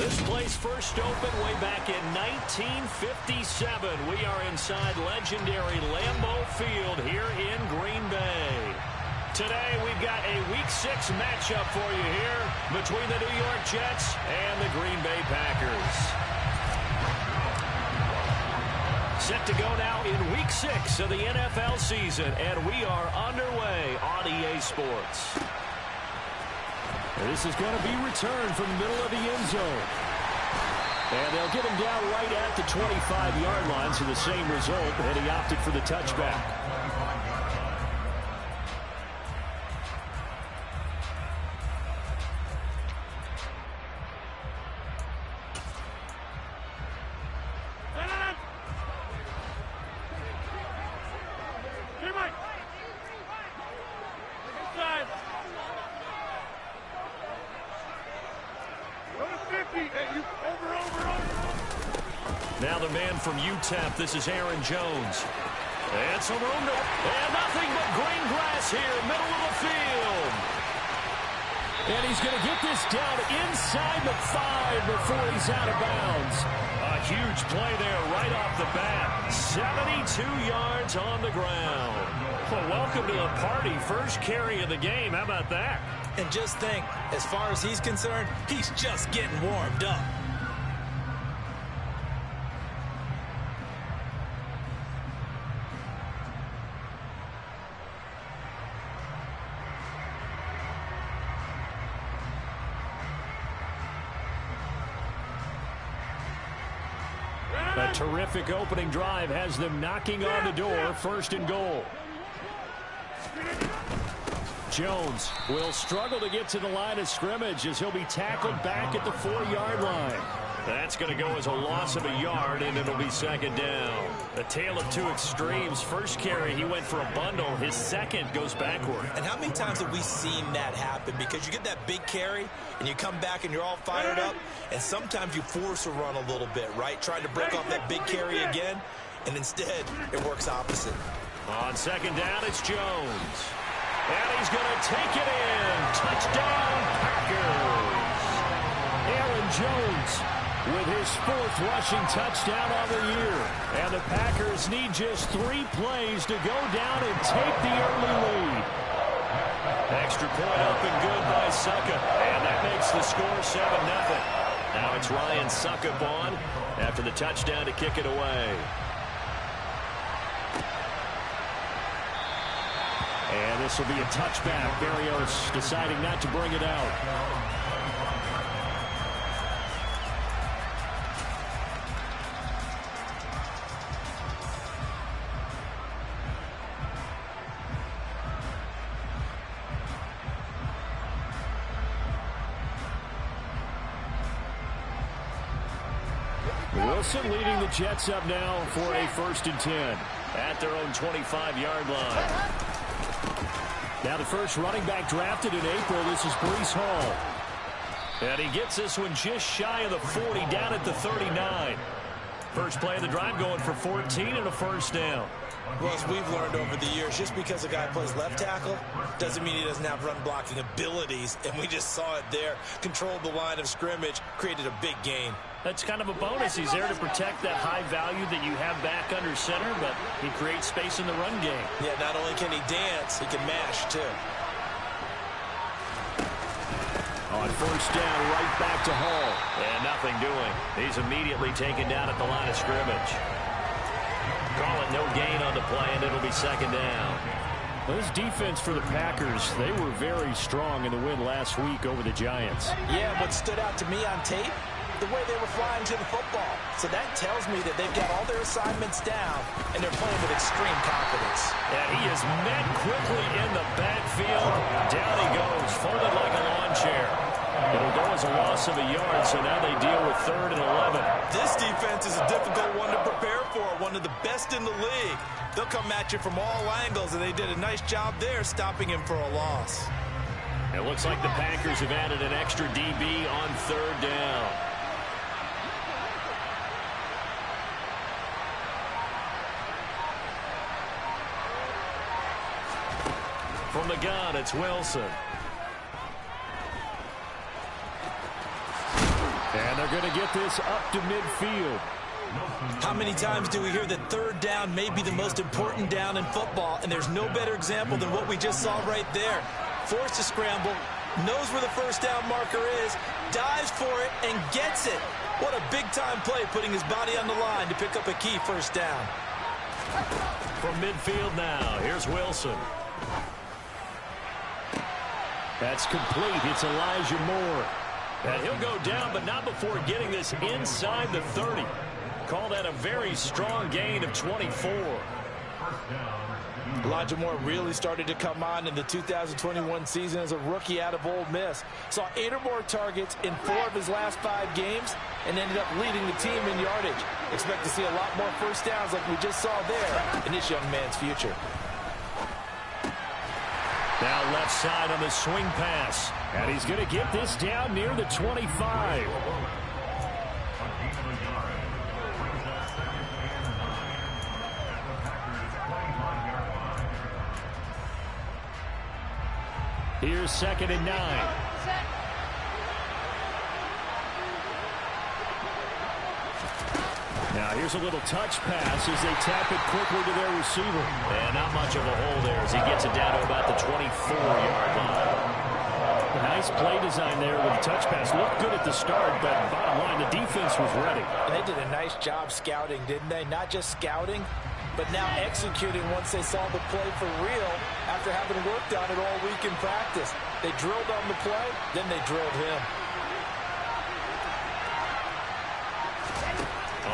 This place first opened way back in 1957. We are inside legendary Lambeau Field here in Green Bay. Today we've got a Week 6 matchup for you here between the New York Jets and the Green Bay Packers. Set to go now in Week 6 of the NFL season, and we are underway on EA Sports. This is going to be returned from the middle of the end zone. And they'll get him down right at the 25-yard line, so the same result, and he opted for the touchback. Now the man from UTEP, this is Aaron Jones. And some room to, and nothing but green grass here, middle of the field. And he's going to get this down inside the 5 before he's out of bounds. A huge play there right off the bat. 72 yards on the ground. Well, welcome to the party. First carry of the game. How about that? And just think, as far as he's concerned, he's just getting warmed up. A terrific opening drive has them knocking on the door, first and goal. Jones will struggle to get to the line of scrimmage as he'll be tackled back at the 4-yard line. That's going to go as a loss of a yard, and it'll be second down. A tale of two extremes. First carry, he went for a bundle. His second goes backward. And how many times have we seen that happen? Because you get that big carry, and you come back and you're all fired up, and sometimes you force a run a little bit, right? Trying to break off that big carry again, and instead it works opposite. On second down, it's Jones. And he's going to take it in. Touchdown, Packers. Aaron Jones with his 4th rushing touchdown on the year. And the Packers need just 3 plays to go down and take the early lead. Extra point up and good by Succop. And that makes the score 7-0. Now it's Ryan Succop on after the touchdown to kick it away. And this will be a touchback. Berrios deciding not to bring it out. Wilson leading the Jets up now for a 1st and 10 at their own 25-yard line. Now the first running back drafted in April, this is Breece Hall. And he gets this one just shy of the 40, down at the 39. First play of the drive going for 14 and a first down. Well, as we've learned over the years, just because a guy plays left tackle doesn't mean he doesn't have run blocking abilities. And we just saw it there. Controlled the line of scrimmage, created a big gain. That's kind of a bonus. He's there to protect that high value that you have back under center, but he creates space in the run game. Yeah, not only can he dance, he can mash, too. On first down, right back to Hall. And nothing doing. He's immediately taken down at the line of scrimmage. Call it no gain on the play, and it'll be second down. Well, this defense for the Packers, they were very strong in the win last week over the Giants. Yeah, what stood out to me on tape, the way they were flying to the football. So that tells me that they've got all their assignments down, and they're playing with extreme confidence. Yeah, he is met quickly in the backfield. Down he goes, folded like a lawn chair. It'll go as a loss of a yard, so now they deal with 3rd and 11. This defense is a difficult one to prepare for, one of the best in the league. They'll come at you from all angles, and they did a nice job there stopping him for a loss. It looks like the Packers have added an extra DB on 3rd down. From the gun, it's Wilson. And they're going to get this up to midfield. How many times do we hear that third down may be the most important down in football, and there's no better example than what we just saw right there. Forced to scramble, knows where the first down marker is, dives for it, and gets it. What a big-time play, putting his body on the line to pick up a key first down. From midfield now, here's Wilson. That's complete. It's Elijah Moore. And he'll go down, but not before getting this inside the 30. Call that a very strong gain of 24. Elijah Moore really started to come on in the 2021 season as a rookie out of Ole Miss. Saw 8 or more targets in 4 of his last 5 games and ended up leading the team in yardage. Expect to see a lot more first downs like we just saw there in this young man's future. Now left side on the swing pass. And he's going to get this down near the 25. Here's 2nd and 9. Now here's a little touch pass as they tap it quickly to their receiver. And not much of a hole there as he gets it down to about the 24-yard line. Nice play design there with the touch pass. Looked good at the start, but bottom line, the defense was ready. And they did a nice job scouting, didn't they? Not just scouting, but now executing once they saw the play for real after having worked on it all week in practice. They drilled on the play, then they drilled him.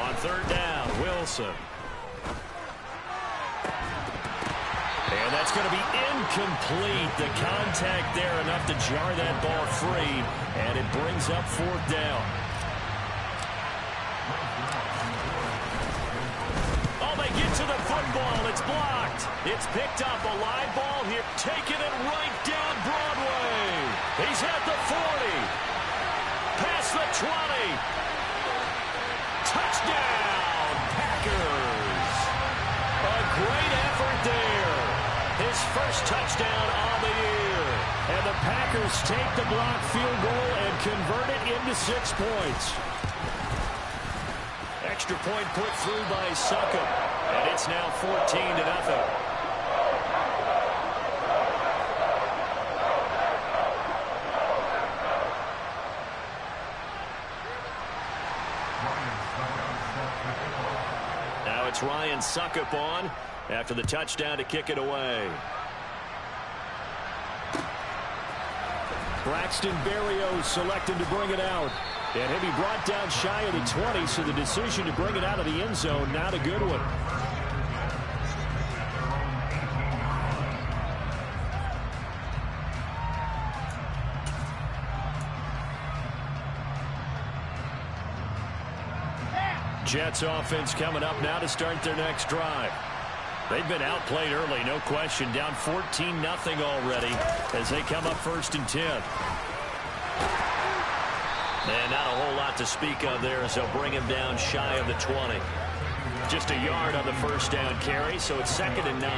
On 3rd down, Wilson. And that's going to be incomplete. The contact there enough to jar that ball free, and it brings up 4th down. Oh, they get to the football. It's blocked. It's picked up. A live ball here. Taking it right down Broadway. He's at the 40. Past the 20. Touchdown, Packers. A great effort there. His first touchdown on the year. And the Packers take the blocked field goal and convert it into 6 points. Extra point put through by Succop. And it's now 14-0. Now it's Ryan Succop on after the touchdown to kick it away. Braxton Berrios selected to bring it out. And he'll be brought down shy of the 20, so the decision to bring it out of the end zone, not a good one. Jets offense coming up now to start their next drive. They've been outplayed early, no question. Down 14-0 already as they come up 1st and 10. And not a whole lot to speak of there as they'll bring him down shy of the 20. Just a yard on the first down carry, so it's 2nd and 9.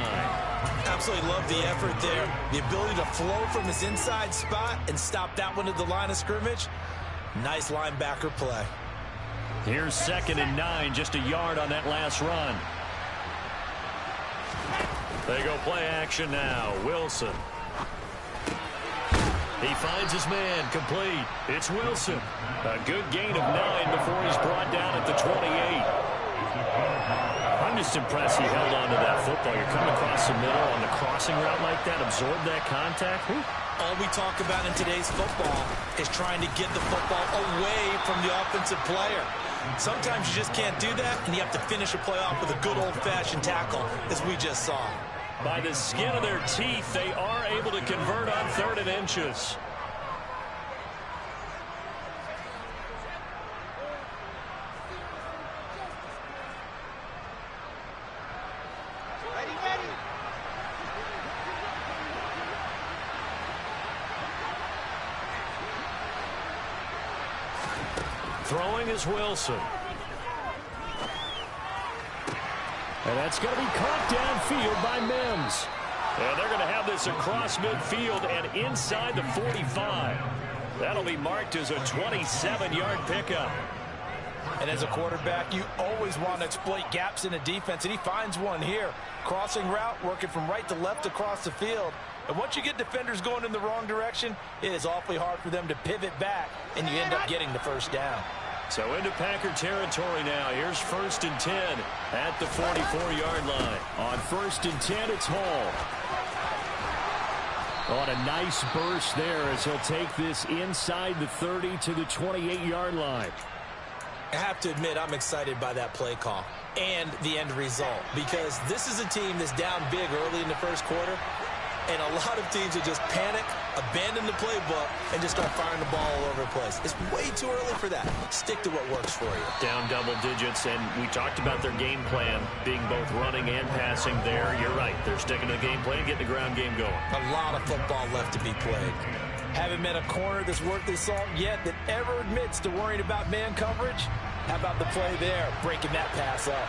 Absolutely love the effort there. The ability to flow from his inside spot and stop that one at the line of scrimmage. Nice linebacker play. Here's 2nd and 9, just a yard on that last run. They go play action now. Wilson. He finds his man, complete. It's Wilson. A good gain of 9 before he's brought down at the 28. I'm just impressed he held on to that football. You're coming across the middle on the crossing route like that, absorb that contact. Whew. All we talk about in today's football is trying to get the football away from the offensive player. Sometimes you just can't do that, and you have to finish a play off with a good old-fashioned tackle, as we just saw. By the skin of their teeth, they are able to convert on 3rd and inches. Throwing is Wilson. And that's going to be caught downfield by Mims. And they're going to have this across midfield and inside the 45. That'll be marked as a 27-yard pickup. And as a quarterback, you always want to exploit gaps in the defense, and he finds one here. Crossing route, working from right to left across the field. And once you get defenders going in the wrong direction, it is awfully hard for them to pivot back, and you end up getting the first down. So into Packer territory now. Here's 1st and 10 at the 44-yard line. On 1st and 10, it's Hall. On a nice burst there as he'll take this inside the 30 to the 28-yard line. I have to admit, I'm excited by that play call and the end result, because this is a team that's down big early in the first quarter, and a lot of teams will just panic, abandon the playbook, and just start firing the ball all over the place. It's way too early for that. Stick to what works for you. Down double digits, and we talked about their game plan being both running and passing there. You're right. They're sticking to the game plan, getting the ground game going. A lot of football left to be played. Haven't met a corner that's worth his salt yet that ever admits to worrying about man coverage. How about the play there, breaking that pass up?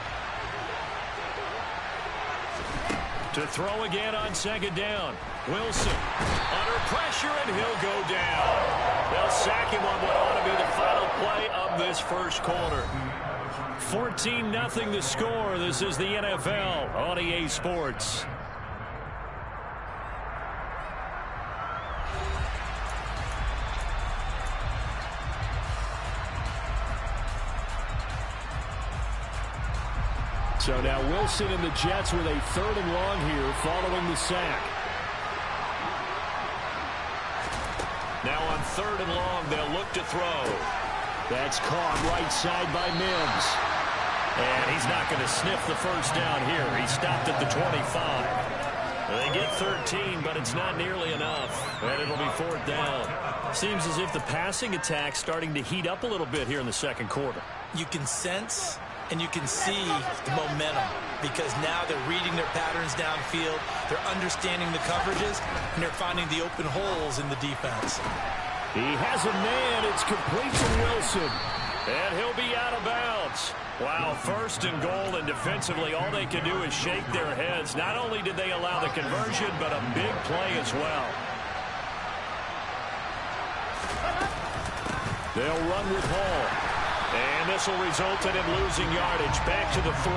To throw again on 2nd down. Wilson under pressure, and he'll go down. They'll sack him on what ought to be the final play of this first quarter. 14-0 the score. This is the NFL on EA Sports. So now Wilson and the Jets with a 3rd and long here following the sack. Now on 3rd and long, they'll look to throw. That's caught right side by Mims. And he's not going to sniff the first down here. He stopped at the 25. They get 13, but it's not nearly enough. And it'll be 4th down. Seems as if the passing attack's starting to heat up a little bit here in the second quarter. You can sense and you can see the momentum, because now they're reading their patterns downfield, they're understanding the coverages, and they're finding the open holes in the defense. He has a man. It's complete to Wilson. And he'll be out of bounds. Wow, 1st and goal, and defensively all they can do is shake their heads. Not only did they allow the conversion, but a big play as well. They'll run with Hall. And this will result in him losing yardage back to the 3.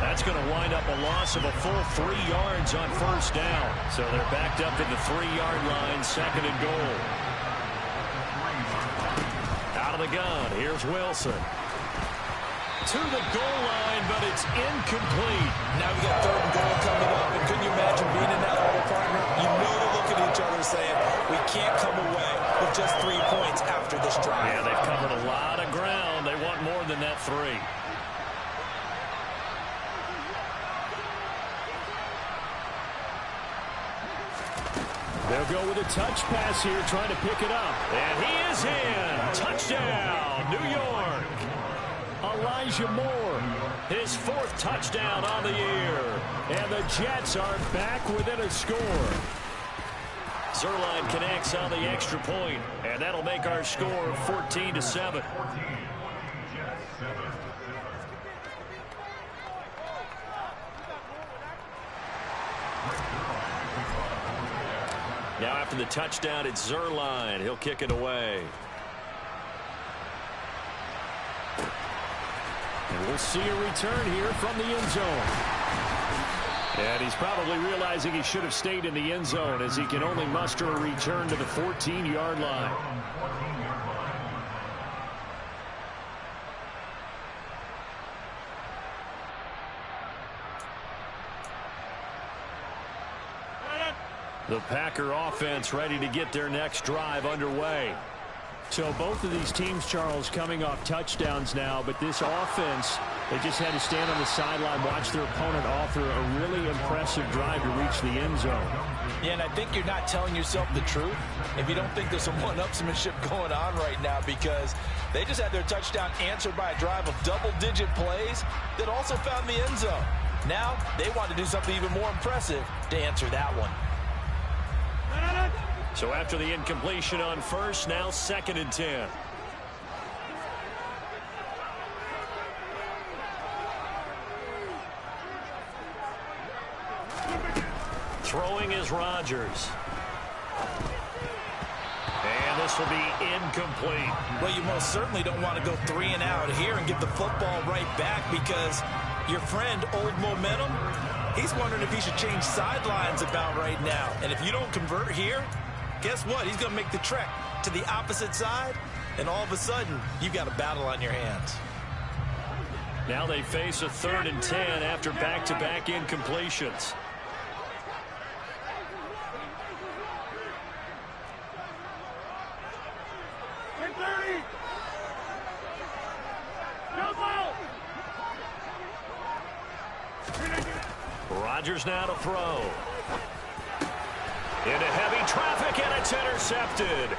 That's going to wind up a loss of a full 3 yards on 1st down. So they're backed up to the 3-yard line, 2nd and goal. Out of the gun, here's Wilson. To the goal line, but it's incomplete. Now we got 3rd and goal coming up, and couldn't you imagine being in that huddle, partner? You know they're looking at each other saying, we can't come away with just 3 points after this drive. Yeah, they've covered a lot of ground. They want more than that 3. They'll go with a touch pass here, trying to pick it up. And he is in. Touchdown, New York. Elijah Moore, his 4th touchdown on the year. And the Jets are back within a score. Zuerlein connects on the extra point, and that'll make our score 14-7. Now after the touchdown, it's Zuerlein. He'll kick it away. And we'll see a return here from the end zone. And he's probably realizing he should have stayed in the end zone, as he can only muster a return to the 14-yard line. The Packer offense ready to get their next drive underway. So both of these teams, Charles, coming off touchdowns now, but this offense, they just had to stand on the sideline, watch their opponent author a really impressive drive to reach the end zone. Yeah, and I think you're not telling yourself the truth if you don't think there's some one-upsmanship going on right now, because they just had their touchdown answered by a drive of double-digit plays that also found the end zone. Now they want to do something even more impressive to answer that one. So after the incompletion on 1st, now 2nd and 10. Throwing is Rodgers. And this will be incomplete. Well, you most certainly don't want to go 3 and out here and give the football right back, because your friend, Old Momentum, he's wondering if he should change sidelines about right now. And if you don't convert here, guess what? He's going to make the trek to the opposite side, and all of a sudden, you've got a battle on your hands. Now they face a 3rd and 10 after back-to-back incompletions. Rodgers now to throw. Into heavy traffic, and it's intercepted.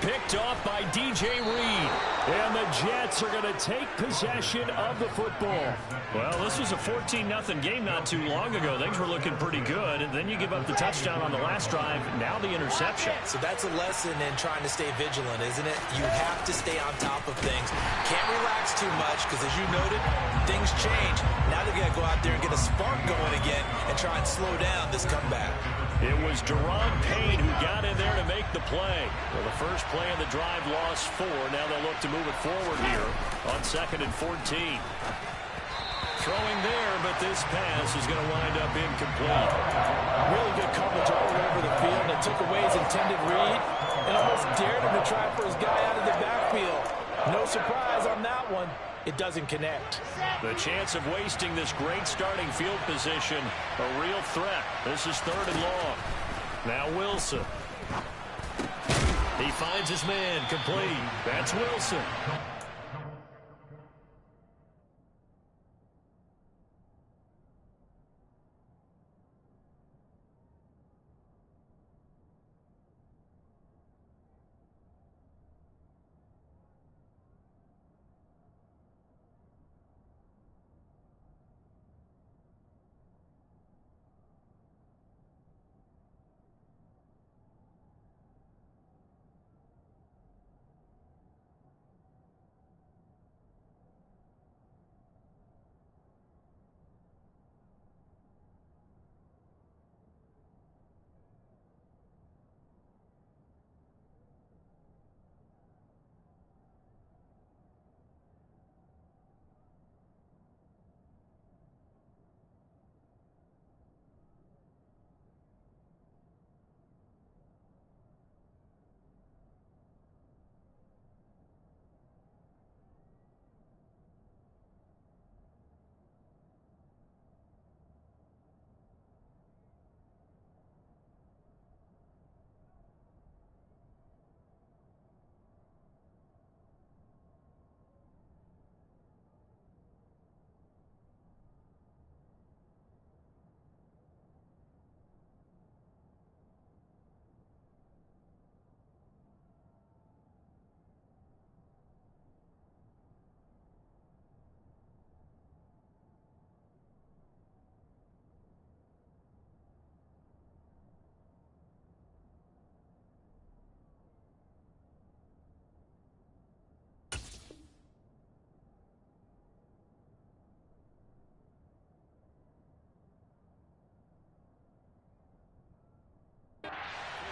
Picked off by DJ Reed. And the Jets are going to take possession of the football. Well, this was a 14-0 game not too long ago. Things were looking pretty good. And then you give up the touchdown on the last drive. Now the interception. So that's a lesson in trying to stay vigilant, isn't it? You have to stay on top of things. Can't relax too much, because as you noted, things change. Now they've got to go out there and get a spark going again and try and slow down this comeback. It was Deron Payne who got in there to make the play. Well, the first play of the drive lost 4. Now they'll look to move it forward here on 2nd and 14. Throwing there, but this pass is going to wind up incomplete. Really good coverage all over the field. It took away his intended read and almost dared him to try for his guy out of the backfield. No surprise on that one. It doesn't connect. The chance of wasting this great starting field position, a real threat. This is 3rd and long. Now Wilson. He finds his man, complete. That's Wilson.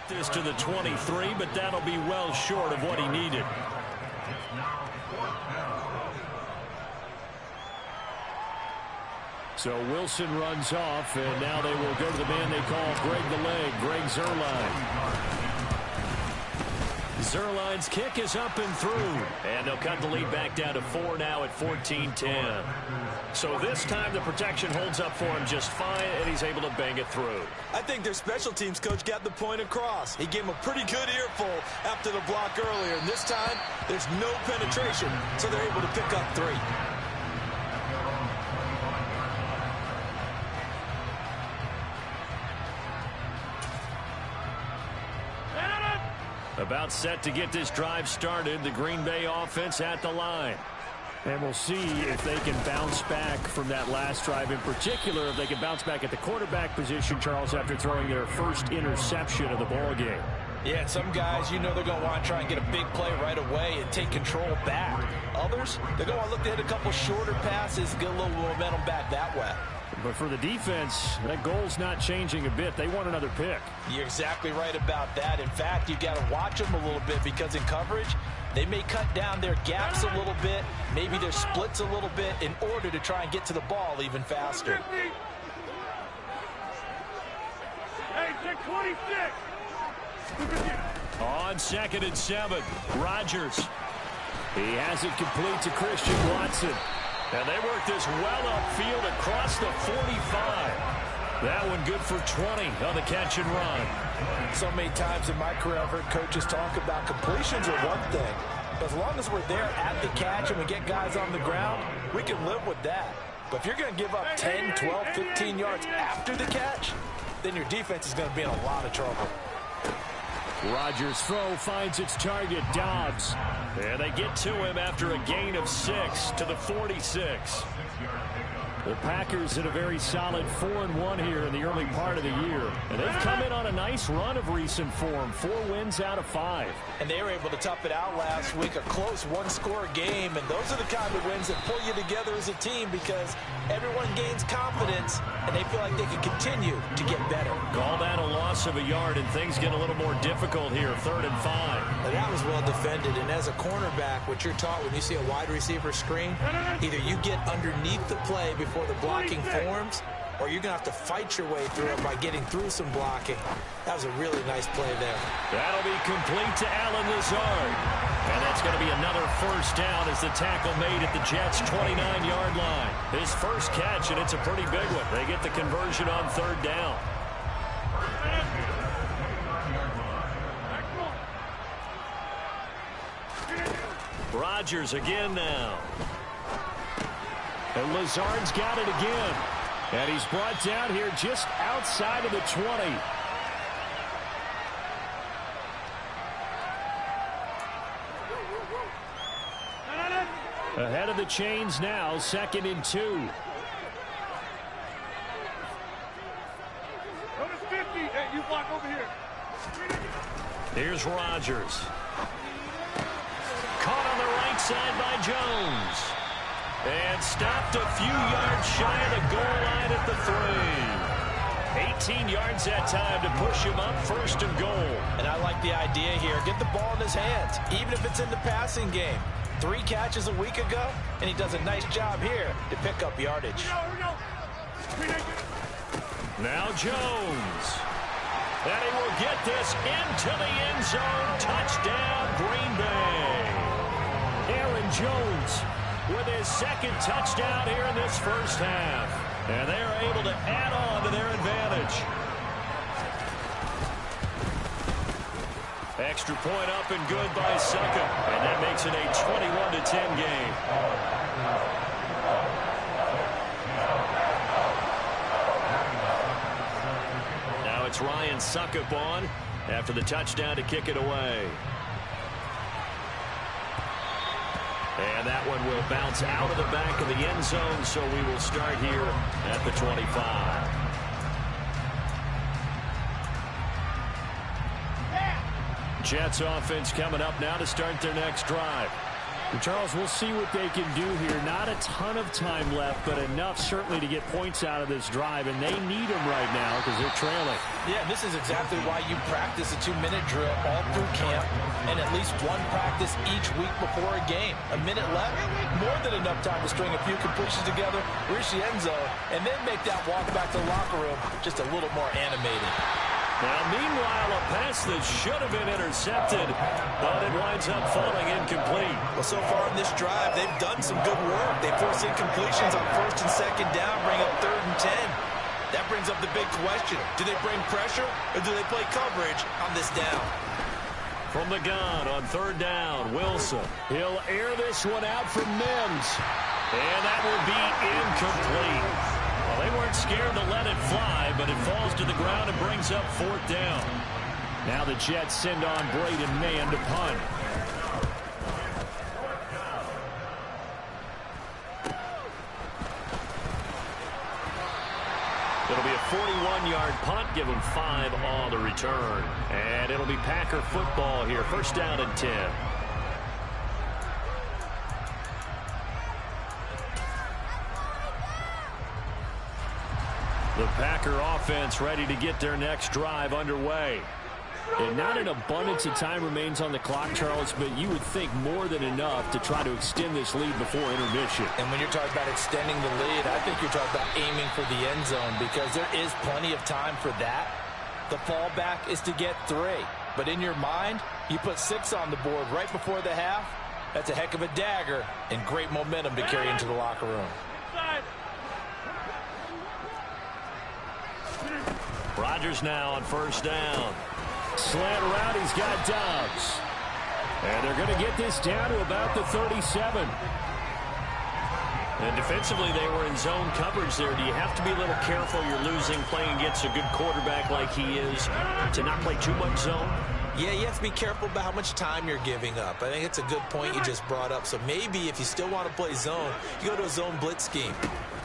This to the 23, but that'll be well short of what he needed. So Wilson runs off, and now they will go to the man they call Greg the Leg, Greg Zuerlein. Zuerlein's kick is up and through, and they'll cut the lead back down to 4 now at 14-10. So this time the protection holds up for him just fine, and he's able to bang it through. I think their special teams coach got the point across. He gave him a pretty good earful after the block earlier, and this time there's no penetration, so they're able to pick up 3. About set to get this drive started, the Green Bay offense at the line. And we'll see if they can bounce back from that last drive. In particular, if they can bounce back at the quarterback position, Charles, after throwing their first interception of the ballgame. Yeah, and some guys, you know they're going to want to try and get a big play right away and take control back. Others, they're going to look to hit a couple shorter passes, get a little momentum back that way. but for the defense, that goal's not changing a bit. They want another pick. You're exactly right about that. In fact, you got to watch them a little bit because in coverage, they may cut down their gaps a little bit, maybe their splits a little bit in order to try and get to the ball even faster. Hey, 26. On 2nd and 7, Rodgers. He has it complete to Christian Watson. And they work this well upfield across the 45. That one good for 20 on the catch and run. So many times in my career I've heard coaches talk about completions are one thing. But as long as we're there at the catch and we get guys on the ground, we can live with that. But if you're going to give up 10, 12, 15 yards after the catch, then your defense is going to be in a lot of trouble. Rodgers' throw finds its target, Dobbs. And they get to him after a gain of 6 to the 46. The Packers in a very solid 4-1 here in the early part of the year. And they've come in on a nice run of recent form. 4 wins out of 5. And they were able to tough it out last week, a close one-score game. And those are the kind of wins that pull you together as a team because everyone gains confidence and they feel like they can continue to get better. Call that a loss of a yard and things get a little more difficult here. 3rd and 5. Now that was well defended. And as a cornerback, what you're taught when you see a wide receiver screen, either you get underneath the play before the blocking forms, or you're going to have to fight your way through it by getting through some blocking. That was a really nice play there. That'll be complete to Allen Lazard. And that's going to be another first down as the tackle made at the Jets' 29-yard line. His first catch, and it's a pretty big one. They get the conversion on 3rd down. Rodgers again now. And Lazard's got it again. And he's brought down here just outside of the 20. Ahead of the chains now, 2nd and 2. Notice 50. Hey, you block over here. Here's Rodgers. Caught on the right side by Jones. And stopped a few yards shy of the goal line at the 3. 18 yards that time to push him up 1st and goal. And I like the idea here. Get the ball in his hands, even if it's in the passing game. 3 catches a week ago, and he does a nice job here to pick up yardage. Now Jones. And he will get this into the end zone. Touchdown, Green Bay. Aaron Jones with his 2nd touchdown here in this first half. And they are able to add on to their advantage. Extra point up and good by Succop. And that makes it a 21-10 game. Now it's Ryan Succop on after the touchdown to kick it away. And that one will bounce out of the back of the end zone, so we will start here at the 25. Jets offense coming up now to start their next drive. And Charles, we'll see what they can do here. Not a ton of time left, but enough certainly to get points out of this drive, and they need them right now because they're trailing. Yeah, this is exactly why you practice a 2-minute drill all through camp and at least one practice each week before a game. A minute left, more than enough time to string a few completions together, reach the end zone, and then make that walk back to the locker room just a little more animated. Now, meanwhile, a pass that should have been intercepted, but it winds up falling incomplete. Well, so far in this drive, they've done some good work. They force incompletions on 1st and 2nd down, bring up 3rd and 10. That brings up the big question. Do they bring pressure, or do they play coverage on this down? From the gun on 3rd down, Wilson. He'll air this one out for Mims. And that will be incomplete. Well, they weren't scared to let it fly, but it falls to the ground and brings up 4th down. Now the Jets send on Braden Mann to punt. It'll be a 41-yard punt, give them 5 on the return. And it'll be Packer football here, 1st down and 10. The Packer offense ready to get their next drive underway. And not an abundance of time remains on the clock, Charles, but you would think more than enough to try to extend this lead before intermission. And when you're talking about extending the lead, I think you're talking about aiming for the end zone because there is plenty of time for that. The fallback is to get 3. But in your mind, you put 6 on the board right before the half. That's a heck of a dagger and great momentum to carry into the locker room. Rodgers now on first down. Slant around, he's got Dobbs. And they're going to get this down to about the 37. And defensively, they were in zone coverage there. Do you have to be a little careful? You're losing playing against a good quarterback like he is to not play too much zone? Yeah, you have to be careful about how much time you're giving up. I think it's a good point you just brought up. So maybe if you still want to play zone, you go to a zone blitz scheme.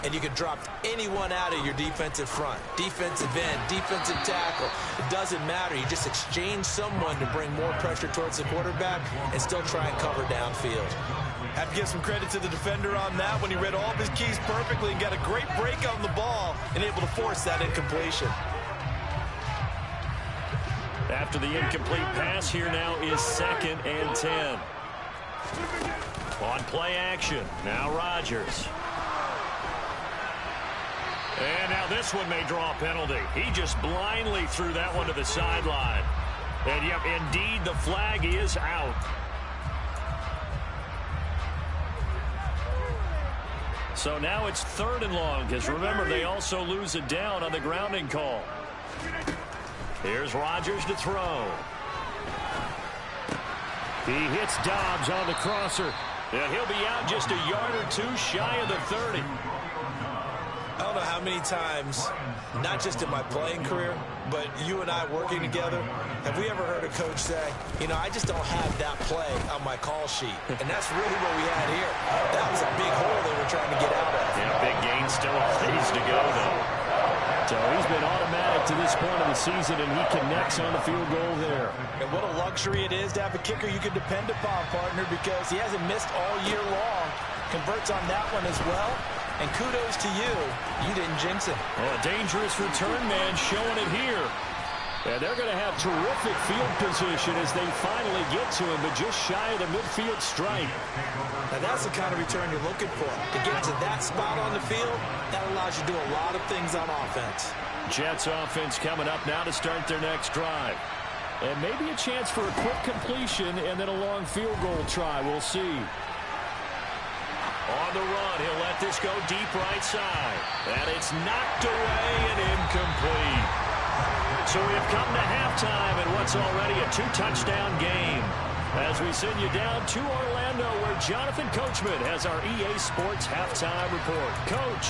And you can drop anyone out of your defensive front. Defensive end, defensive tackle. It doesn't matter. You just exchange someone to bring more pressure towards the quarterback and still try and cover downfield. Have to give some credit to the defender on that when he read all of his keys perfectly and got a great break on the ball and able to force that incompletion. After the incomplete pass, here now is 2nd and 10. On play action, now Rodgers. And now this one may draw a penalty. He just blindly threw that one to the sideline. And, yep, indeed, the flag is out. So now it's 3rd and long, because remember, they also lose it down on the grounding call. Here's Rodgers to throw. He hits Dobbs on the crosser. And he'll be out just a yard or 2 shy of the 30. I don't know how many times, not just in my playing career, but you and I working together, have we ever heard a coach say, you know, I just don't have that play on my call sheet. And that's really what we had here. That was a big hole they were trying to get out of. Yeah, big gain, still a ways to go, though. So he's been automatic to this point of the season, and he connects on the field goal there. And what a luxury it is to have a kicker you can depend upon, partner, because he hasn't missed all year long. Converts on that one as well. And kudos to you. You didn't jinx it. Well, a dangerous return man showing it here. And they're going to have terrific field position as they finally get to him, but just shy of the midfield stripe. Now, that's the kind of return you're looking for. To get to that spot on the field, that allows you to do a lot of things on offense. Jets offense coming up now to start their next drive. And maybe a chance for a quick completion and then a long field goal try. We'll see. On the run, he'll let this go deep right side. And it's knocked away and incomplete. So we have come to halftime in what's already a 2-touchdown game. As we send you down to Orlando, where Jonathan Coachman has our EA Sports halftime report. Coach.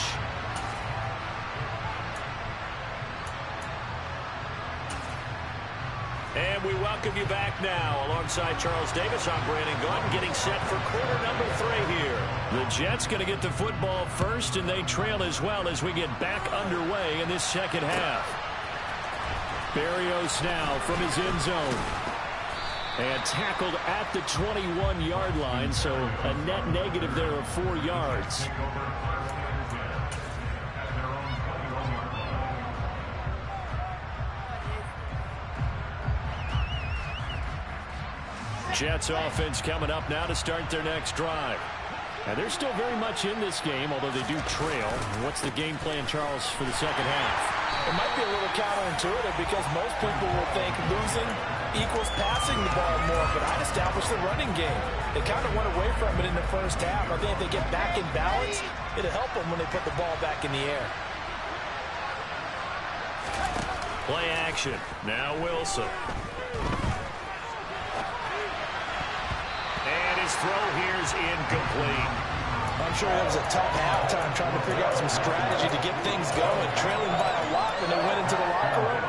And we welcome you back now. Alongside Charles Davis, I'm Brandon Gaudin, getting set for quarter number 3 here. The Jets going to get the football first, and they trail as well as we get back underway in this second half. Berrios now from his end zone. And tackled at the 21-yard line, so a net negative there of 4 yards. Jets offense coming up now to start their next drive. And they're still very much in this game, although they do trail. What's the game plan, Charles, for the second half? It might be a little counterintuitive because most people will think losing equals passing the ball more, but I'd establish the running game. They kind of went away from it in the first half. I think if they get back in balance, it'll help them when they put the ball back in the air. Play action. Now Wilson. And his throw here's incomplete. I'm sure it was a tough halftime trying to figure out some strategy to get things going, trailing by a lot when they went into the locker room.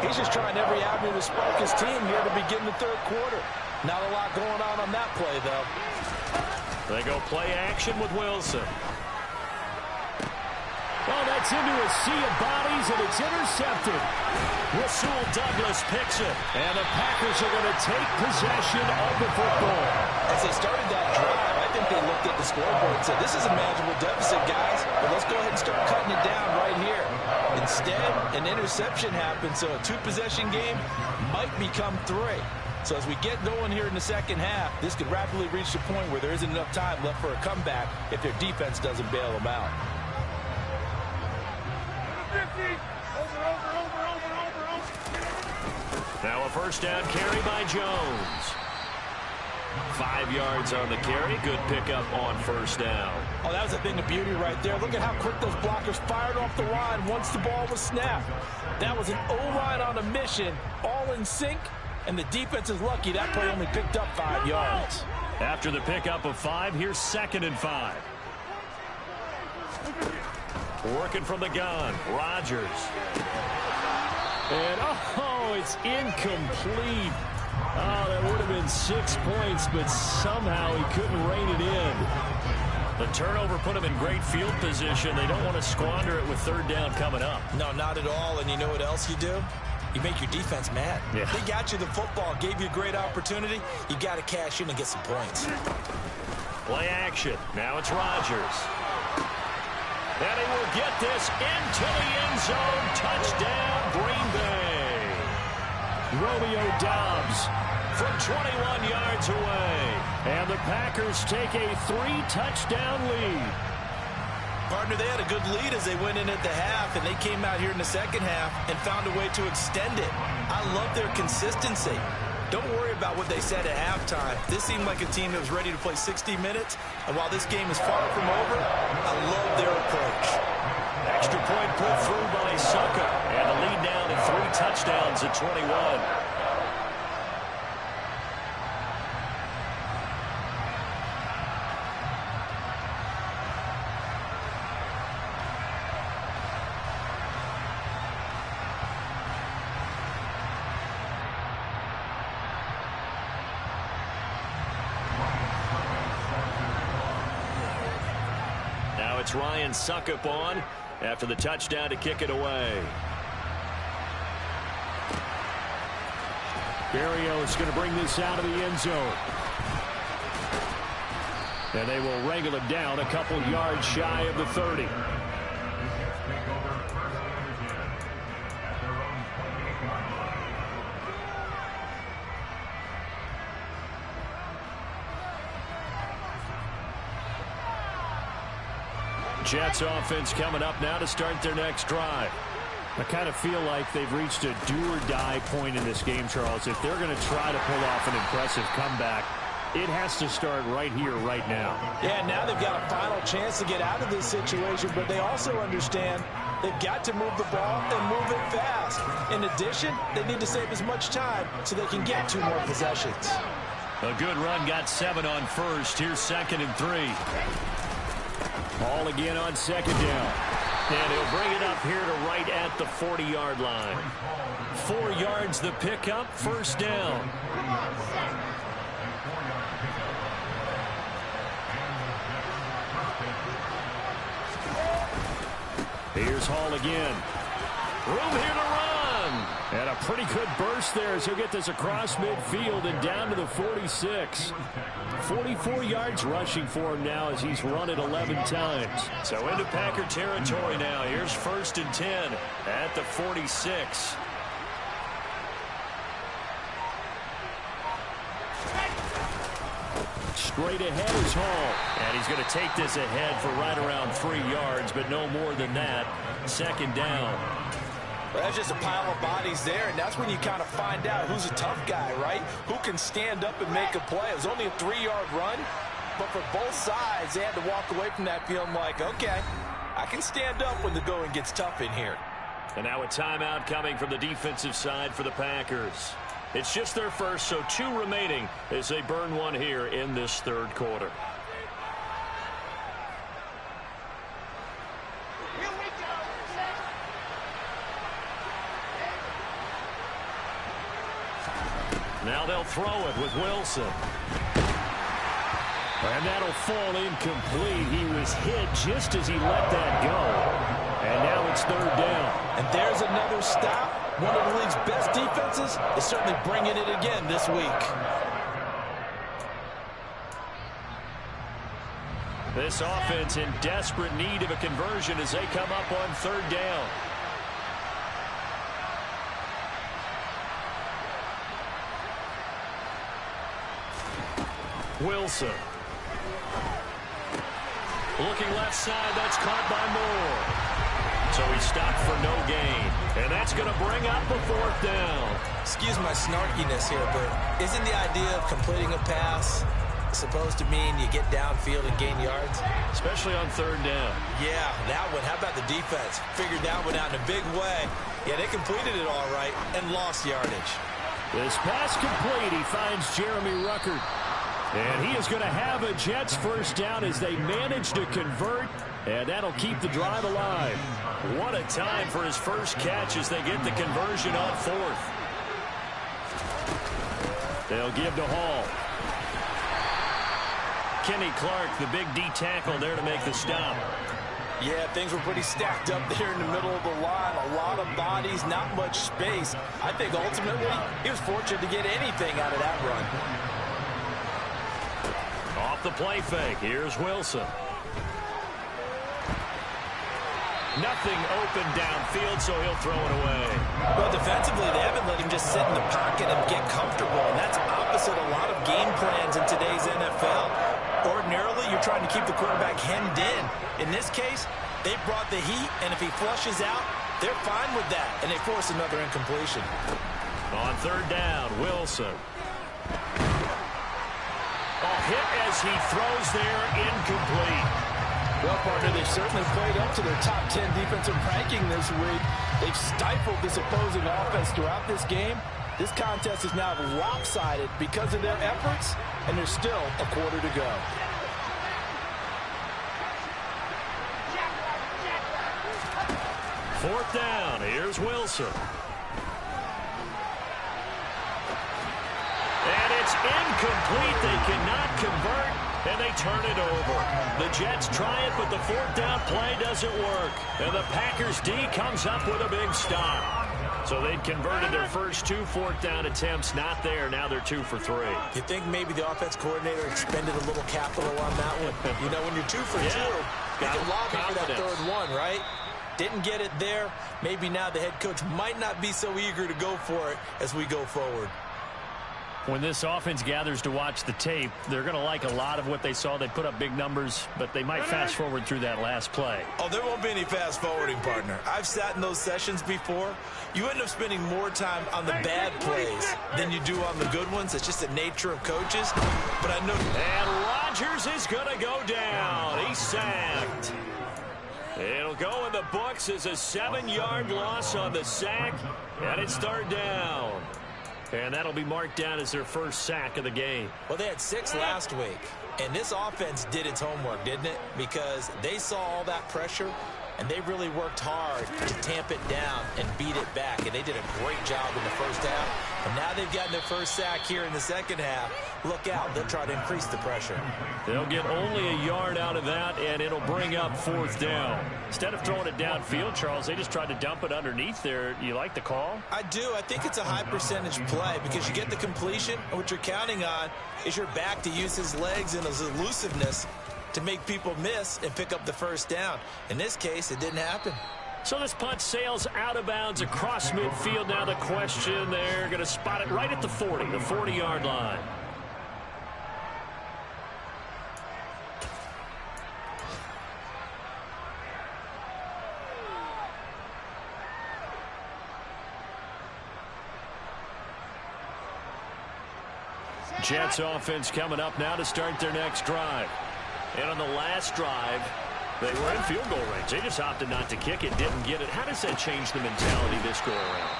He's just trying every avenue to spark his team here to begin the third quarter. Not a lot going on that play, though. They go play action with Wilson. Oh, that's into a sea of bodies, and it's intercepted. Rasul Douglas picks it, and the Packers are going to take possession of the football. As they started that drive, I think they looked at the scoreboard and said, this is a manageable deficit, guys, but let's go ahead and start cutting it down right here. Instead, an interception happened, so a two-possession game might become three. So as we get going here in the second half, this could rapidly reach the point where there isn't enough time left for a comeback if their defense doesn't bail them out. Now a first down carry by Jones. 5 yards on the carry. Good pickup on first down. Oh, that was a thing of beauty right there. Look at how quick those blockers fired off the line once the ball was snapped. That was an O-line on a mission, all in sync, and the defense is lucky that play only picked up 5 yards. After the pickup of 5, here's 2nd and 5. Working from the gun, Rodgers. And, oh, it's incomplete. Oh, that would have been 6 points, but somehow he couldn't rein it in. The turnover put him in great field position. They don't want to squander it with 3rd down coming up. No, not at all. And you know what else you do? You make your defense mad. Yeah. They got you the football, gave you a great opportunity. You got to cash in and get some points. Play action. Now it's Rodgers. And he will get this into the end zone. Touchdown, Green Bay. Romeo Doubs from 21 yards away. And the Packers take a 3-touchdown lead. Partner, they had a good lead as they went in at the half, and they came out here in the second half and found a way to extend it. I love their consistency. Don't worry about what they said at halftime. This seemed like a team that was ready to play 60 minutes, and while this game is far from over, I love their approach. Extra point put through by Sucker, and the lead now to 3 touchdowns at 21. It's Ryan Succop on after the touchdown to kick it away. Berrios is going to bring this out of the end zone. And they will wrangle it down a couple yards shy of the 30. Jets offense coming up now to start their next drive. I kind of feel like they've reached a do-or-die point in this game, Charles. If they're going to try to pull off an impressive comeback, it has to start right here, right now. Yeah, now they've got a final chance to get out of this situation, but they also understand they've got to move the ball and move it fast. In addition, they need to save as much time so they can get 2 more possessions. A good run, got 7 on first. Here's 2nd and 3. Ball again on 2nd down. And he'll bring it up here to right at the 40-yard line. 4 yards the pickup, 1st down. Here's Hall again. Room here to run. And a pretty good burst there as he'll get this across midfield and down to the 46. 44 yards rushing for him now as he's run it 11 times. So into Packer territory now. Here's 1st and 10 at the 46. Straight ahead is Hall. And he's going to take this ahead for right around 3 yards, but no more than that. 2nd down. Well, that's just a pile of bodies there, and that's when you kind of find out who's a tough guy, right? Who can stand up and make a play. It was only a 3-yard run, but for both sides, they had to walk away from that feeling like, okay, I can stand up when the going gets tough in here. And now a timeout coming from the defensive side for the Packers. It's just their first, so 2 remaining as they burn one here in this 3rd quarter. Now they'll throw it with Wilson. And that'll fall incomplete. He was hit just as he let that go. And now it's 3rd down. And there's another stop. One of the league's best defenses is certainly bringing it again this week. This offense in desperate need of a conversion as they come up on 3rd down. Wilson. Looking left side, that's caught by Moore. So he stopped for no gain. And that's going to bring up a 4th down. Excuse my snarkiness here, but isn't the idea of completing a pass supposed to mean you get downfield and gain yards? Especially on 3rd down. Yeah, that one. How about the defense? Figured that one out in a big way. Yeah, they completed it all right and lost yardage. This pass complete. He finds Jeremy Ruckert. And he is going to have a Jets 1st down as they manage to convert. And that'll keep the drive alive. What a time for his first catch as they get the conversion on 4th. They'll give to Hall. Kenny Clark, the big D tackle there to make the stop. Yeah, things were pretty stacked up there in the middle of the line. A lot of bodies, not much space. I think ultimately he was fortunate to get anything out of that run. Off the play fake. Here's Wilson. Nothing open downfield, so he'll throw it away. Well, defensively, they haven't let him just sit in the pocket and get comfortable, and that's opposite a lot of game plans in today's NFL. Ordinarily, you're trying to keep the quarterback hemmed in. In this case, they brought the heat, and if he flushes out, they're fine with that, and they force another incompletion. On 3rd down, Wilson. A hit as he throws there, incomplete. Well, partner, they've certainly played up to their top 10 defensive ranking this week. They've stifled this opposing offense throughout this game. This contest is now lopsided because of their efforts, and there's still a quarter to go. Fourth down. Here's Wilson. And it's incomplete. They cannot convert, and they turn it over. The Jets try it, but the 4th down play doesn't work. And the Packers D comes up with a big stop. So they'd converted their first 2 4th down attempts. Not there. Now they're 2 for 3. You think maybe the offense coordinator expended a little capital on that one? You know, when you're 2 for 2, you can lobby for that 3rd one, right? Didn't get it there. Maybe now the head coach might not be so eager to go for it as we go forward. When this offense gathers to watch the tape, they're going to like a lot of what they saw. They put up big numbers, but they might fast forward through that last play. Oh, there won't be any fast forwarding, partner. I've sat in those sessions before. You end up spending more time on the bad plays than you do on the good ones. It's just the nature of coaches. But I know. And Rodgers is going to go down. He's sacked. It'll go in the books as a 7-yard loss on the sack, and it's 3rd down. And that'll be marked down as their first sack of the game. Well, they had 6 last week, and this offense did its homework, didn't it? Because they saw all that pressure, and they really worked hard to tamp it down and beat it back. And they did a great job in the first half. And now they've gotten their first sack here in the second half. Look out. They'll try to increase the pressure. They'll get only a yard out of that, and it'll bring up 4th down. Instead of throwing it downfield, Charles, they just tried to dump it underneath there. You like the call? I do. I think it's a high percentage play because you get the completion, and what you're counting on is your back to use his legs and his elusiveness to make people miss and pick up the first down. In this case, it didn't happen. So this punt sails out of bounds across midfield. Now the question, they're going to spot it right at the 40, the 40-yard line. Jets offense coming up now to start their next drive. And on the last drive, they were in field goal range. They just opted not to kick it, didn't get it. How does that change the mentality this go around?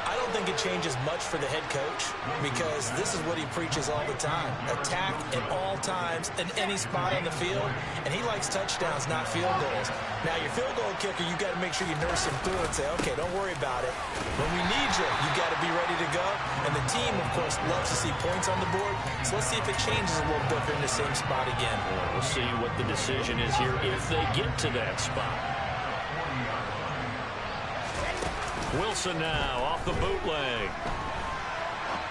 I don't think it changes much for the head coach because this is what he preaches all the time. Attack at all times in any spot on the field, and he likes touchdowns, not field goals. Now, your field goal kicker, you got to make sure you nurse him through and say, okay, don't worry about it. When we need you, you got to be ready to go. And the team, of course, loves to see points on the board. So let's see if it changes a little bit if they're in the same spot again. We'll see what the decision is here if they get to that spot. Wilson now off the bootleg.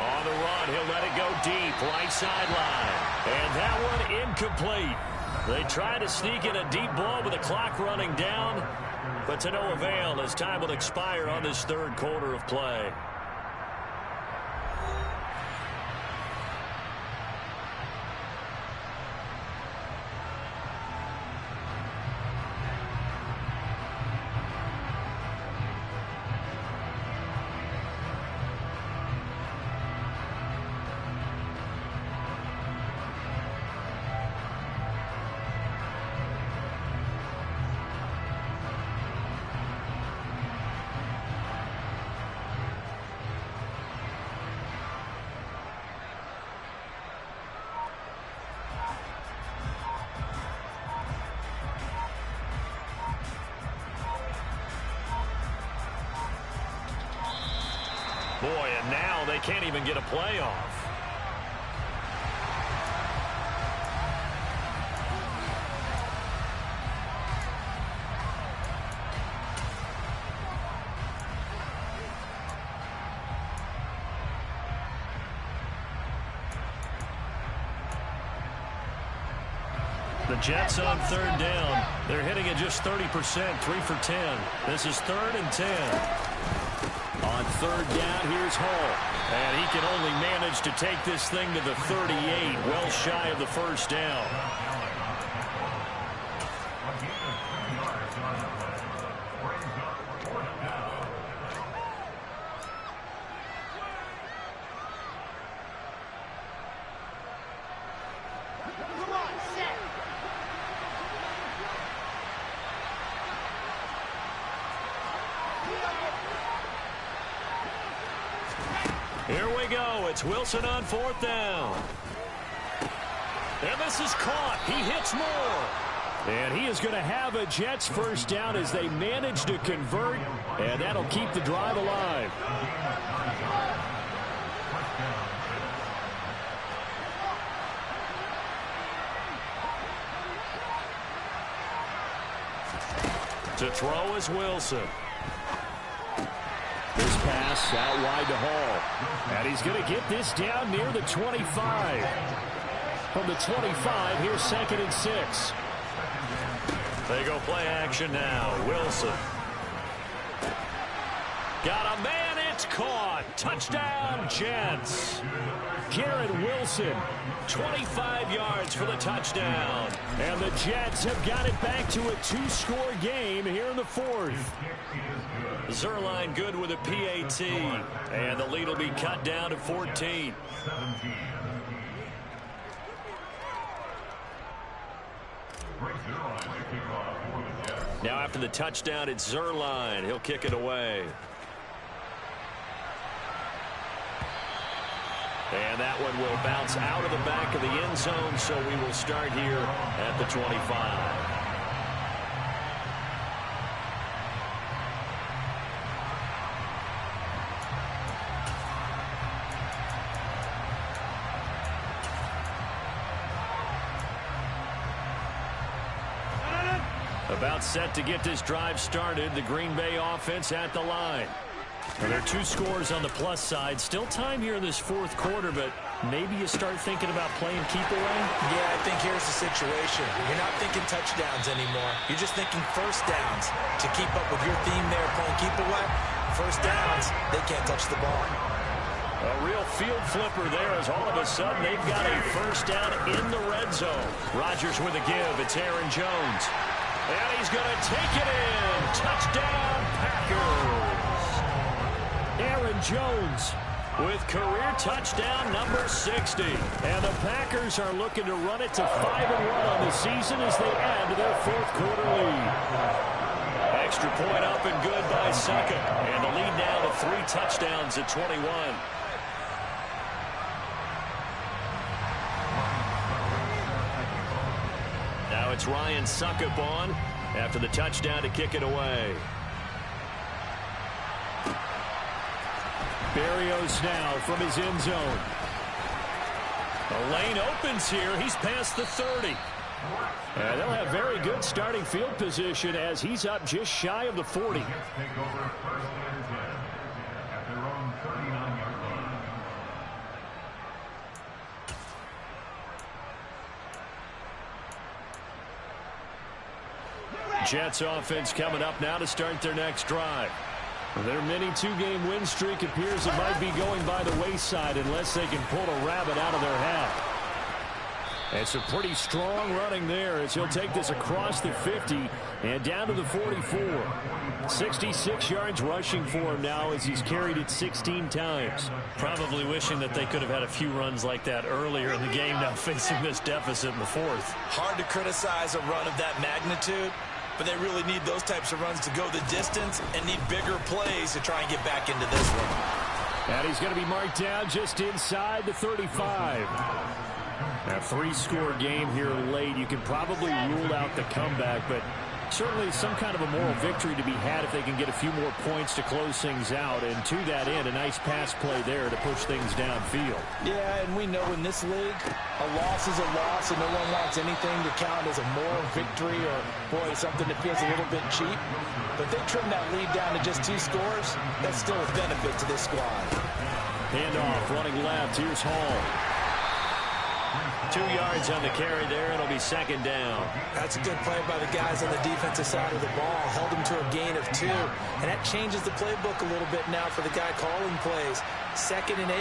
On the run, he'll let it go deep, right sideline. And that one incomplete. They try to sneak in a deep ball with the clock running down, but to no avail as time will expire on this 3rd quarter of play. Boy, and now they can't even get a play off. The Jets on third down. They're hitting at just 30%, 3 for 10. This is 3rd and 10. On third down, here's Hall. And he can only manage to take this thing to the 38, well shy of the first down. Here we go. It's Wilson on 4th down. And this is caught. He hits more. And he is going to have a Jets first down as they manage to convert. And that'll keep the drive alive. To throw is Wilson. This pass out wide to Hall. And he's going to get this down near the 25. From the 25, here's 2nd and 6. They go play action now. Wilson. Got a man. It's caught. Touchdown, Jets. Garrett Wilson, 25 yards for the touchdown. And the Jets have got it back to a 2-score game here in the 4th. Zuerlein good with a PAT. And the lead will be cut down to 14. Now after the touchdown, it's Zuerlein. He'll kick it away. And that one will bounce out of the back of the end zone, so we will start here at the 25. About set to get this drive started. The Green Bay offense at the line. Well, there are 2 scores on the plus side. Still time here in this 4th quarter, but maybe you start thinking about playing keep away? Yeah, I think here's the situation. You're not thinking touchdowns anymore. You're just thinking first downs. To keep up with your theme there, playing keep away, first downs, they can't touch the ball. A real field flipper there as all of a sudden they've got a first down in the red zone. Rodgers with a give. It's Aaron Jones. And he's going to take it in. Touchdown, Packers. Aaron Jones with career touchdown number 60. And the Packers are looking to run it to 5-1 on the season as they add to their 4th quarter lead. Extra point up and good by Succop. And the lead now to 3 touchdowns at 21. Now it's Ryan Succop on after the touchdown to kick it away. Berrios now from his end zone. The lane opens here. He's past the 30. And they'll have very good starting field position as he's up just shy of the 40. Jets offense coming up now to start their next drive. Their mini 2-game win streak appears it might be going by the wayside unless they can pull a rabbit out of their hat. It's a pretty strong running there as he'll take this across the 50 and down to the 44. 66 yards rushing for him now as he's carried it 16 times. Probably wishing that they could have had a few runs like that earlier in the game, now facing this deficit in the 4th. Hard to criticize a run of that magnitude, but they really need those types of runs to go the distance and need bigger plays to try and get back into this one. And he's going to be marked down just inside the 35. A 3-score game here late. You can probably rule out the comeback, but Certainly some kind of a moral victory to be had if they can get a few more points to close things out. And to that end, a nice pass play there to push things downfield. Yeah, and we know in this league, a loss is a loss, and no one wants anything to count as a moral victory or, boy, something that feels a little bit cheap. But they trim that lead down to just 2 scores. That's still a benefit to this squad. Handoff, running left. Here's Hall. 2 yards on the carry there. It'll be second down. That's a good play by the guys on the defensive side of the ball. Held him to a gain of 2. And that changes the playbook a little bit now for the guy calling plays. 2nd and 8.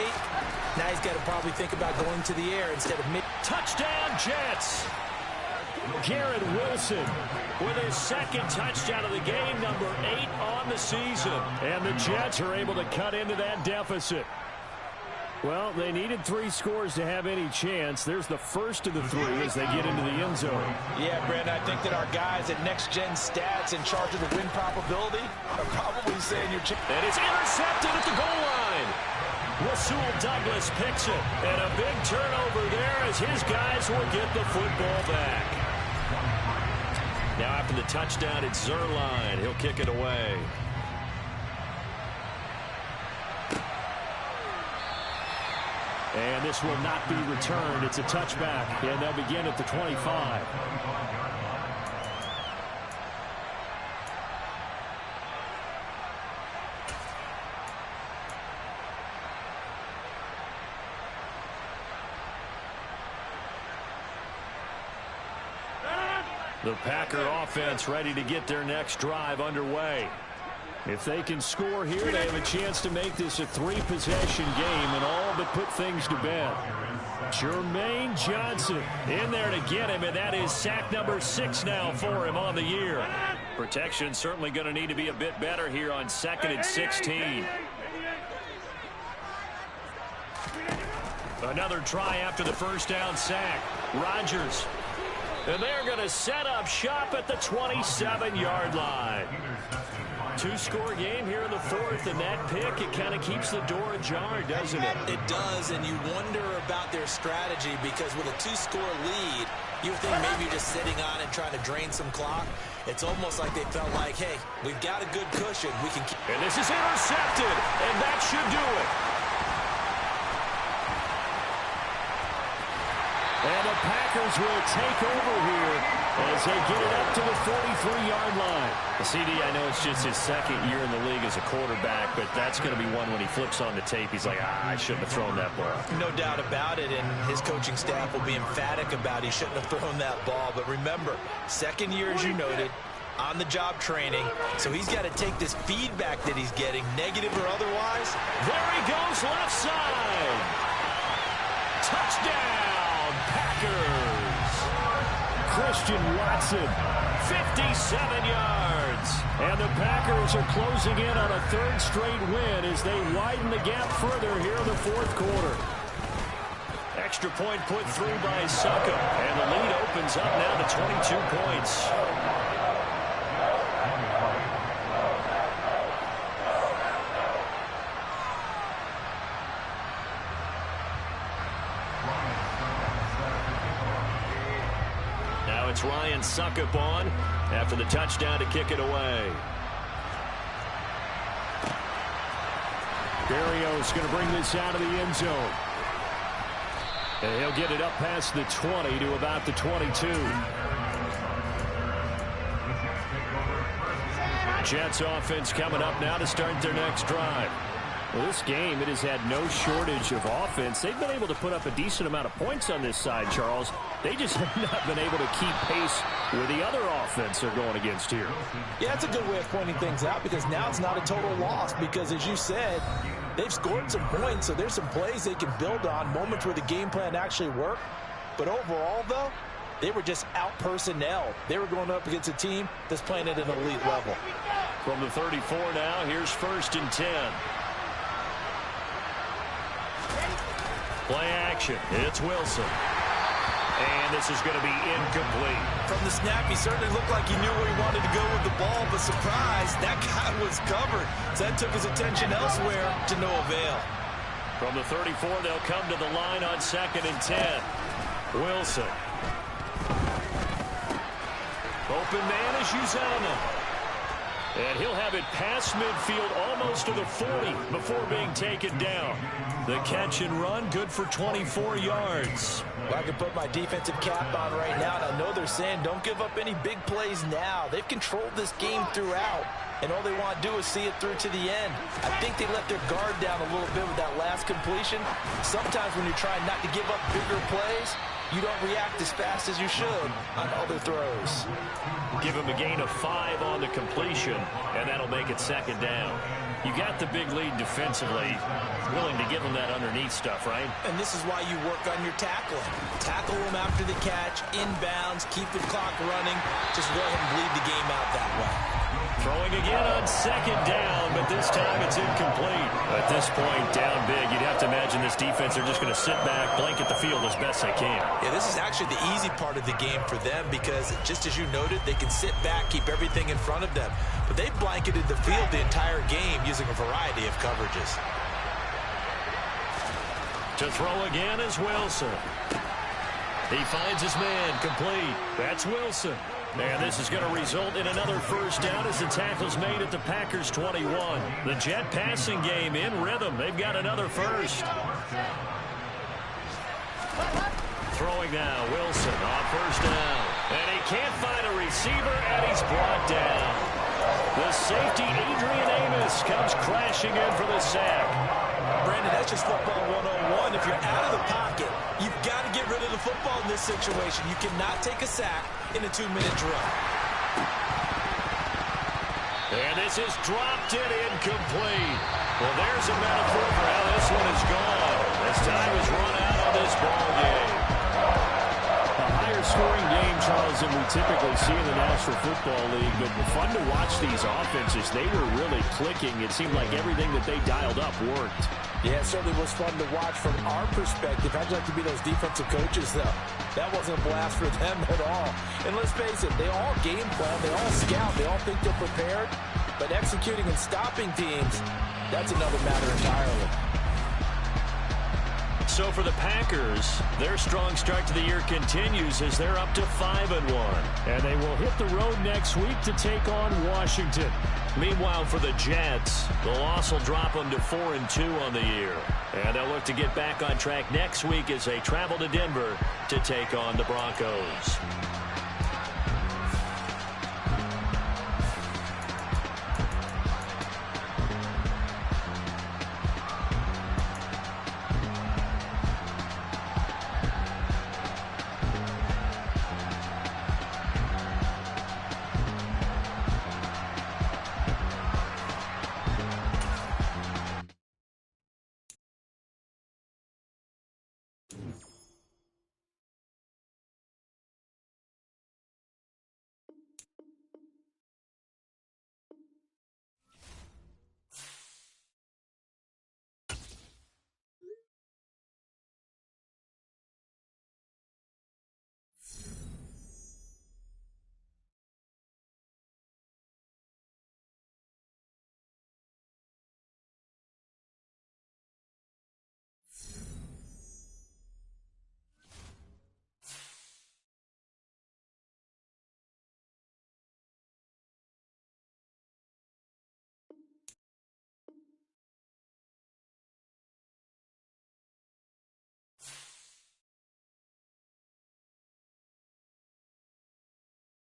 Now he's got to probably think about going to the air instead of mid. Touchdown, Jets. Garrett Wilson with his 2nd touchdown of the game, number 8 on the season. And the Jets are able to cut into that deficit. Well, they needed 3 scores to have any chance. There's the first of the 3 as they get into the end zone. Yeah, Brandon, I think that our guys at Next Gen Stats in charge of the win probability are probably saying you're... And it's intercepted at the goal line. Rasul Douglas picks it. And a big turnover there as his guys will get the football back. Now after the touchdown, it's Zuerlein. He'll kick it away. And this will not be returned. It's a touchback, and they'll begin at the 25. The Packer offense ready to get their next drive underway. If they can score here, they have a chance to make this a 3-possession game and all but put things to bed. Jermaine Johnson in there to get him, and that is sack number 6 now for him on the year. Protection certainly going to need to be a bit better here on 2nd and 16. Another try after the first down sack. Rodgers. And they're going to set up shop at the 27-yard line. 2-score game here in the 4th, and that pick, it kind of keeps the door ajar, doesn't it? It does, and you wonder about their strategy because with a 2-score lead, you would think maybe you're just sitting on it trying to drain some clock. It's almost like they felt like, hey, we've got a good cushion. We can keep. And this is intercepted, and that should do it. And the Packers will take over here as they get it up to the 43-yard line. CD, I know it's just his 2nd year in the league as a quarterback, but that's going to be one when he flips on the tape. He's like, I shouldn't have thrown that ball. No doubt about it, and his coaching staff will be emphatic about he shouldn't have thrown that ball. But remember, 2nd year, as you noted, on-the-job training, so he's got to take this feedback that he's getting, negative or otherwise. There he goes, left side. Touchdown, Packers. Christian Watson, 57 yards. And the Packers are closing in on a 3rd straight win as they widen the gap further here in the 4th quarter. Extra point put through by Succop, and the lead opens up now to 22 points. It's Ryan Succop on after the touchdown to kick it away. Berrios going to bring this out of the end zone. And he'll get it up past the 20 to about the 22. Jets offense coming up now to start their next drive. Well, this game, it has had no shortage of offense. They've been able to put up a decent amount of points on this side, Charles. They just have not been able to keep pace with the other offense they're going against here. Yeah, that's a good way of pointing things out because now it's not a total loss because, as you said, they've scored some points, so there's some plays they can build on, moments where the game plan actually worked. But overall, though, they were just out-personnel. They were going up against a team that's playing at an elite level. From the 34 now, here's 1st and 10. Play action. It's Wilson. And this is going to be incomplete. From the snap, he certainly looked like he knew where he wanted to go with the ball, but surprise, that guy was covered. So that took his attention elsewhere to no avail. From the 34, they'll come to the line on 2nd and 10. Wilson. Open man is Uzomah. And he'll have it past midfield almost to the 40 before being taken down. The catch and run, good for 24 yards. Well, I can put my defensive cap on right now, and I know they're saying don't give up any big plays now. They've controlled this game throughout, and all they want to do is see it through to the end. I think they let their guard down a little bit with that last completion. Sometimes when you're trying not to give up bigger plays, you don't react as fast as you should on other throws. Give him a gain of 5 on the completion, and that'll make it second down. You got the big lead defensively. Willing to give him that underneath stuff, right? And this is why you work on your tackling. Tackle him after the catch, inbounds, keep the clock running. Just let him bleed the game out that way. Throwing again on second down, but this time it's incomplete. At this point, down big, you'd have to imagine this defense are just going to sit back, blanket the field as best they can. Yeah, this is actually the easy part of the game for them because, just as you noted, they can sit back, keep everything in front of them. But they've blanketed the field the entire game using a variety of coverages. To throw again is Wilson. He finds his man, complete. That's Wilson. And this is going to result in another first down as the tackle's made at the Packers' 21. The Jet passing game in rhythm. They've got another first. Throwing now, Wilson on first down. And he can't find a receiver, and he's brought down. The safety, Adrian Amos, comes crashing in for the sack. Brandon, that's just football 101. If you're out of the pocket, you've got to get rid of the football in this situation. You cannot take a sack in a 2-minute drill. And this is dropped in incomplete. Well, there's a metaphor for how this one is gone. As time is run out on this ball game. A higher scoring game, Charles, than we typically see in the National Football League. But fun to watch these offenses. They were really clicking. It seemed like everything that they dialed up worked. Yeah, it certainly was fun to watch from our perspective. I'd like to be those defensive coaches, though. That wasn't a blast for them at all. And let's face it, they all game plan, they all scout, they all think they're prepared. But executing and stopping teams, that's another matter entirely. So for the Packers, their strong start to the year continues as they're up to 5-1. And they will hit the road next week to take on Washington. Meanwhile, for the Jets, the loss will drop them to 4-2 on the year. And they'll look to get back on track next week as they travel to Denver to take on the Broncos.